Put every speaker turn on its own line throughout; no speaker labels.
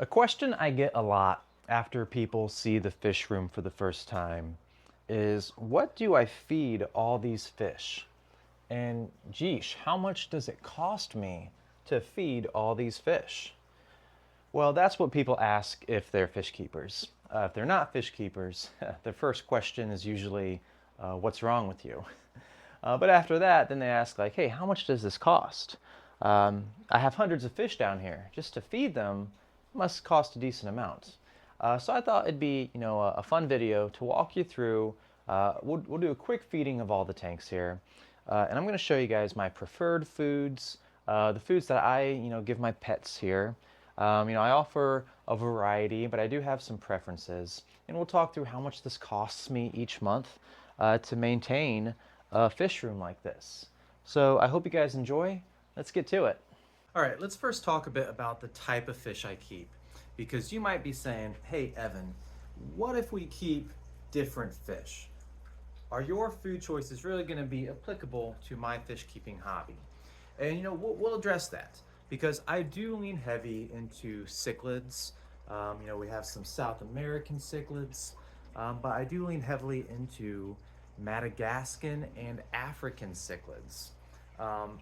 A question I get a lot after people see the fish room for the first time is, what do I feed all these fish? And geesh, how much does it cost me to feed all these fish? Well, that's what people ask if they're fish keepers. If they're not fish keepers, the first question is usually, what's wrong with you? But after that, then they ask like, hey, how much does this cost? I have hundreds of fish down here. Just to feed them must cost a decent amount. So I thought it'd be, a fun video to walk you through. We'll do a quick feeding of all the tanks here. And I'm going to show you guys my preferred foods, the foods that I, give my pets here. I offer a variety, but I do have some preferences. And we'll talk through how much this costs me each month to maintain a fish room like this. So I hope you guys enjoy. Let's get to it. All right, let's first talk a bit about the type of fish I keep. Because you might be saying, hey, Evan, what if we keep different fish? Are your food choices really going to be applicable to my fish keeping hobby? And we'll address that because I do lean heavy into cichlids. We have some South American cichlids, but I do lean heavily into Madagascan and African cichlids.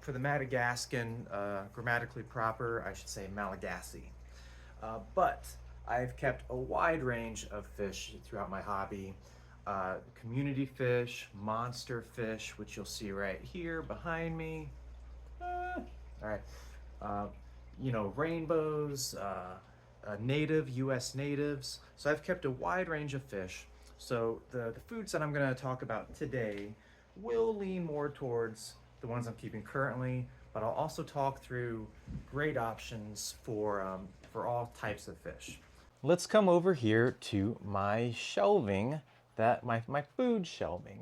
For the Madagascan, grammatically proper, I should say Malagasy. But I've kept a wide range of fish throughout my hobby. Community fish, monster fish, which you'll see right here behind me. All right. Rainbows, native, US natives. So I've kept a wide range of fish. So the foods that I'm going to talk about today will lean more towards the ones I'm keeping currently, but I'll also talk through great options for all types of fish. Let's come over here to my shelving, my food shelving.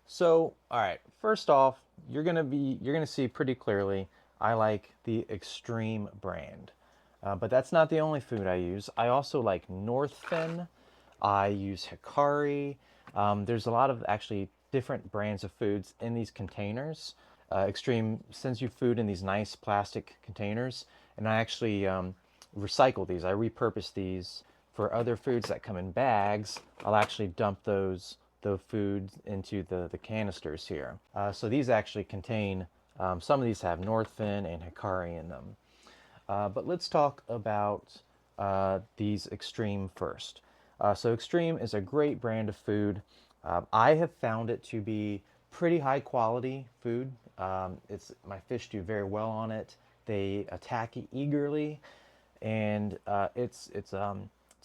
So, all right, first off, you're gonna see pretty clearly I like the Extreme brand. But that's not the only food I use. I also like Northfin. I use Hikari. There's a lot of actually different brands of foods in these containers. Extreme sends you food in these nice plastic containers, and I actually recycle these. I repurpose these for other foods that come in bags. I'll actually dump the foods into the canisters here. So these actually contain, some of these have Northfin and Hikari in them. But let's talk about these Extreme first. So Extreme is a great brand of food. I have found it to be pretty high quality food. My fish do very well on it. They attack eagerly, and it's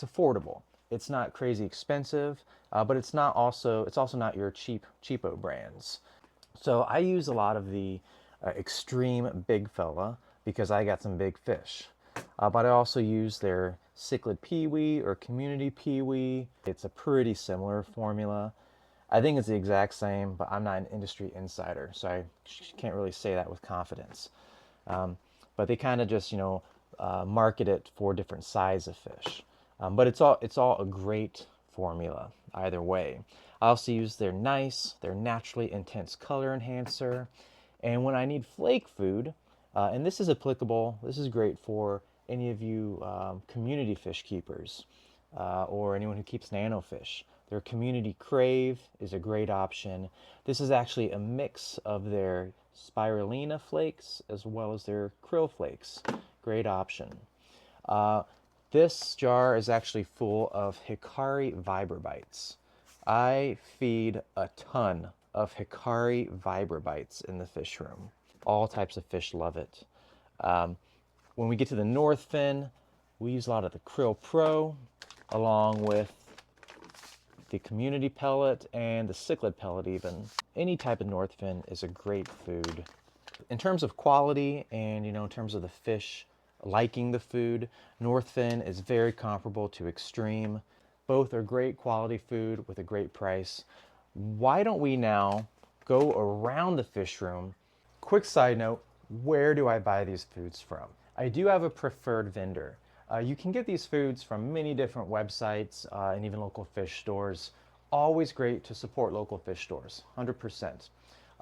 affordable. It's not crazy expensive, but it's also not your cheapo brands. So I use a lot of the Extreme Big Fella because I got some big fish. But I also use their Cichlid Peewee or Community Peewee. It's a pretty similar formula. I think it's the exact same, but I'm not an industry insider, so I can't really say that with confidence. But they kind of just, market it for different size of fish. But it's all a great formula either way. I also use their naturally intense color enhancer. And when I need flake food, and this is applicable, this is great for any of you community fish keepers or anyone who keeps nano fish. Their Community Crave is a great option. This is actually a mix of their spirulina flakes as well as their krill flakes. Great option. This jar is actually full of Hikari Fibre bites. I feed a ton of Hikari Fibre bites in the fish room. All types of fish love it. When we get to the Northfin, we use a lot of the Krill Pro along with the Community pellet and the Cichlid pellet even. Any type of Northfin is a great food. In terms of quality and in terms of the fish liking the food, Northfin is very comparable to Extreme. Both are great quality food with a great price. Why don't we now go around the fish room? Quick side note, where do I buy these foods from? I do have a preferred vendor. You can get these foods from many different websites and even local fish stores. Always great to support local fish stores, 100%.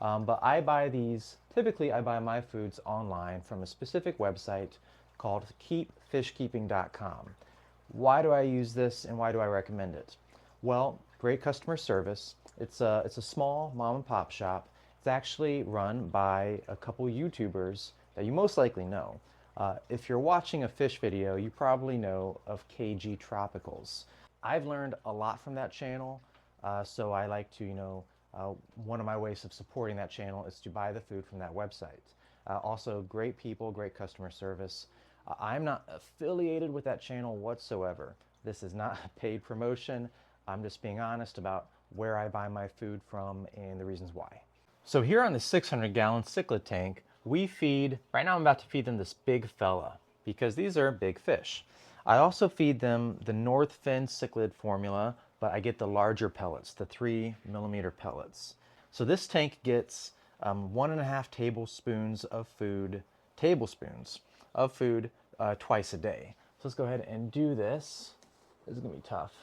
But typically I buy my foods online from a specific website called keepfishkeeping.com. Why do I use this and why do I recommend it? Well, great customer service. It's a small mom and pop shop. It's actually run by a couple YouTubers that you most likely know. If you're watching a fish video, you probably know of KG Tropicals. I've learned a lot from that channel, so I like to, one of my ways of supporting that channel is to buy the food from that website. Also, great people, great customer service. I'm not affiliated with that channel whatsoever. This is not a paid promotion. I'm just being honest about where I buy my food from and the reasons why. So here on the 600-gallon cichlid tank, right now I'm about to feed them this big fella because these are big fish. I also feed them the North Fin cichlid formula, but I get the larger pellets, the 3mm pellets. So this tank gets 1.5 tablespoons of food twice a day. So let's go ahead and do this. This is gonna be tough.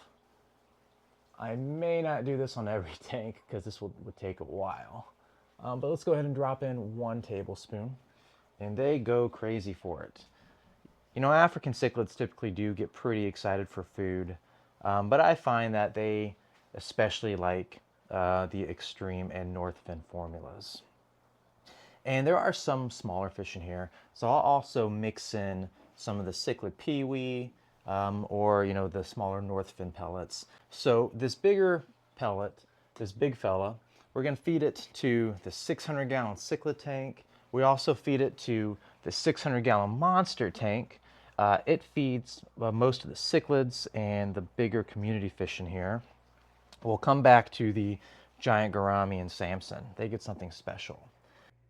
I may not do this on every tank because this would take a while. But let's go ahead and drop in 1 tablespoon, and they go crazy for it. You know, African cichlids typically do get pretty excited for food, but I find that they especially like the extreme and North Fin formulas. And there are some smaller fish in here, so I'll also mix in some of the cichlid peewee or the smaller North Fin pellets. So this bigger pellet, this big fella, we're going to feed it to the 600-gallon cichlid tank. We also feed it to the 600-gallon monster tank. It feeds most of the cichlids and the bigger community fish in here. We'll come back to the giant gourami and Samson. They get something special.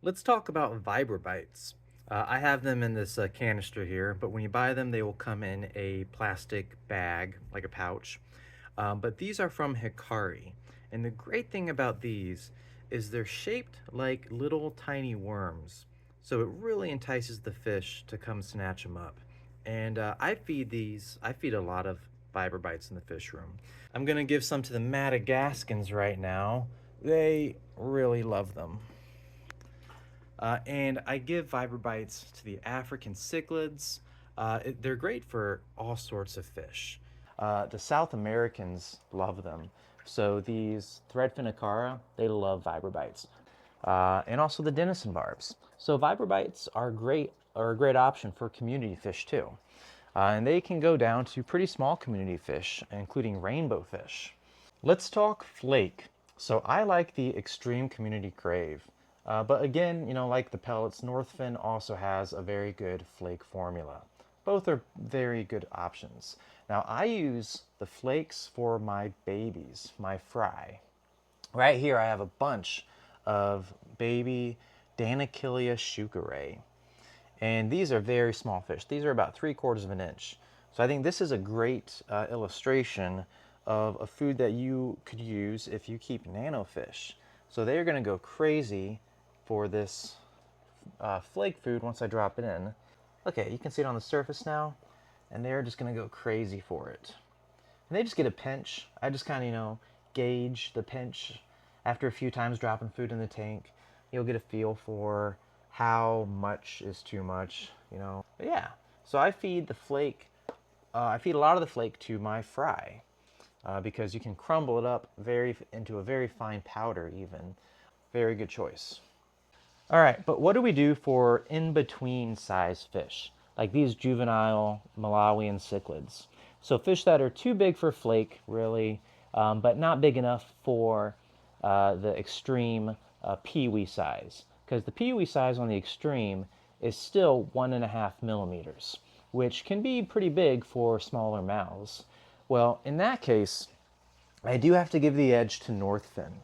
Let's talk about Fibre bites. I have them in this canister here, but when you buy them, they will come in a plastic bag, like a pouch. But these are from Hikari. And the great thing about these is they're shaped like little tiny worms. So it really entices the fish to come snatch them up. And I feed a lot of Fibre bites in the fish room. I'm gonna give some to the Madagascans right now. They really love them. And I give Fibre bites to the African cichlids. They're great for all sorts of fish. The South Americans love them. So these threadfin acara, they love Fibre bites. And also the denison barbs. So Fibre bites are a great option for community fish too. And they can go down to pretty small community fish, including rainbow fish. Let's talk flake. So I like the extreme community crave. But again, like the pellets, North Fin also has a very good flake formula. Both are very good options. Now I use the flakes for my babies, my fry. Right here I have a bunch of baby Danakillia shukerae. And these are very small fish. These are about 3/4 of an inch. So I think this is a great illustration of a food that you could use if you keep nano fish. So they're gonna go crazy for this flake food once I drop it in. Okay, you can see it on the surface now, and they're just gonna go crazy for it. And they just get a pinch. I just kind of, gauge the pinch. After a few times dropping food in the tank, you'll get a feel for how much is too much, But yeah, so I feed the flake, I feed a lot of the flake to my fry because you can crumble it up into a very fine powder even. Very good choice. All right, but what do we do for in-between size fish, like these juvenile Malawian cichlids? So fish that are too big for flake, really, but not big enough for the extreme peewee size, because the peewee size on the extreme is still 1.5 millimeters, which can be pretty big for smaller mouths. Well, in that case, I do have to give the edge to North Fin,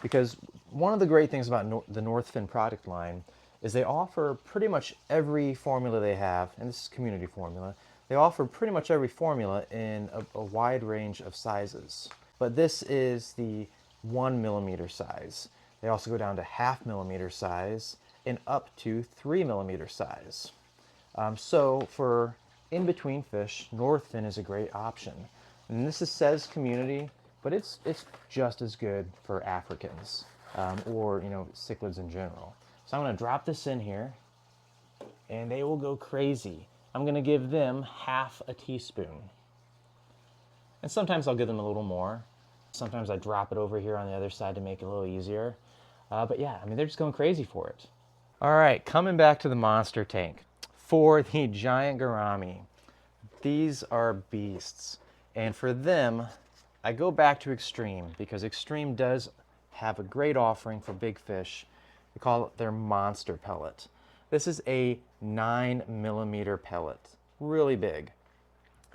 because one of the great things about the North Fin product line is they offer pretty much every formula they have, and this is community formula, they offer pretty much every formula in a wide range of sizes. But this is the 1 millimeter size. They also go down to 0.5 millimeter size and up to 3 millimeter size. So for in-between fish, North Fin is a great option. And this says community, but it's just as good for Africans or cichlids in general. So I'm going to drop this in here, and they will go crazy.
I'm going to give them half a teaspoon. And sometimes I'll give them a little more. Sometimes I drop it over here on the other side to make it a little easier. But yeah, I mean, they're just going crazy for it. All right, coming back to the monster tank. For the giant gourami, these are beasts. And for them, I go back to Extreme because Extreme does have a great offering for big fish. They call it their monster pellet. This is a 9mm pellet, really big.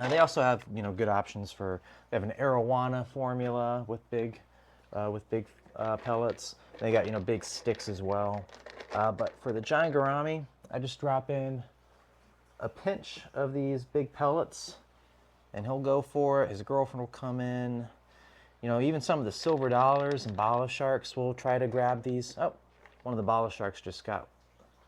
They also have, good options for. They have an arowana formula with big pellets. They got, big sticks as well. But for the giant gourami, I just drop in a pinch of these big pellets, and he'll go for it. His girlfriend will come in. Even some of the silver dollars and bala sharks will try to grab these. Oh, one of the bala sharks just got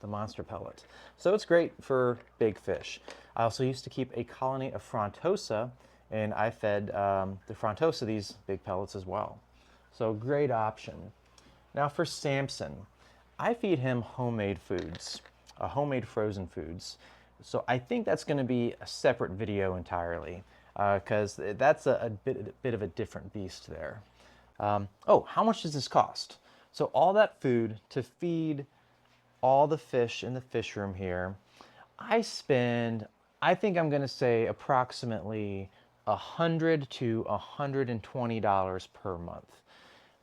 the monster pellet. So it's great for big fish. I also used to keep a colony of frontosa, and I fed the frontosa these big pellets as well. So great option. Now for Samson, I feed him homemade foods, homemade frozen foods. So I think that's going to be a separate video entirely, because that's a bit of a different beast there. Oh, how much does this cost? So all that food to feed all the fish in the fish room here, I think I'm going to say approximately $100 to $120 per month.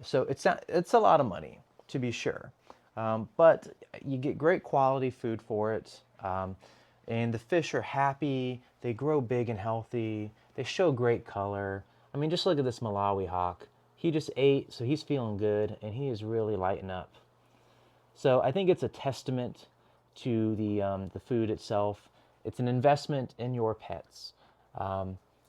So it's a lot of money, to be sure. But you get great quality food for it. And the fish are happy. They grow big and healthy. They show great color. I mean, just look at this Malawi hawk. He just ate, so he's feeling good, and he is really lighting up. So I think it's a testament to the food itself. It's an investment in your pets.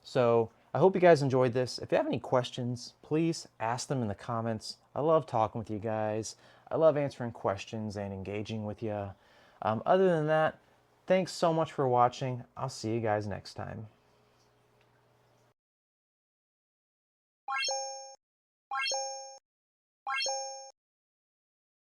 So I hope you guys enjoyed this. If you have any questions, please ask them in the comments. I love talking with you guys. I love answering questions and engaging with you. Other than that, thanks so much for watching. I'll see you guys next time.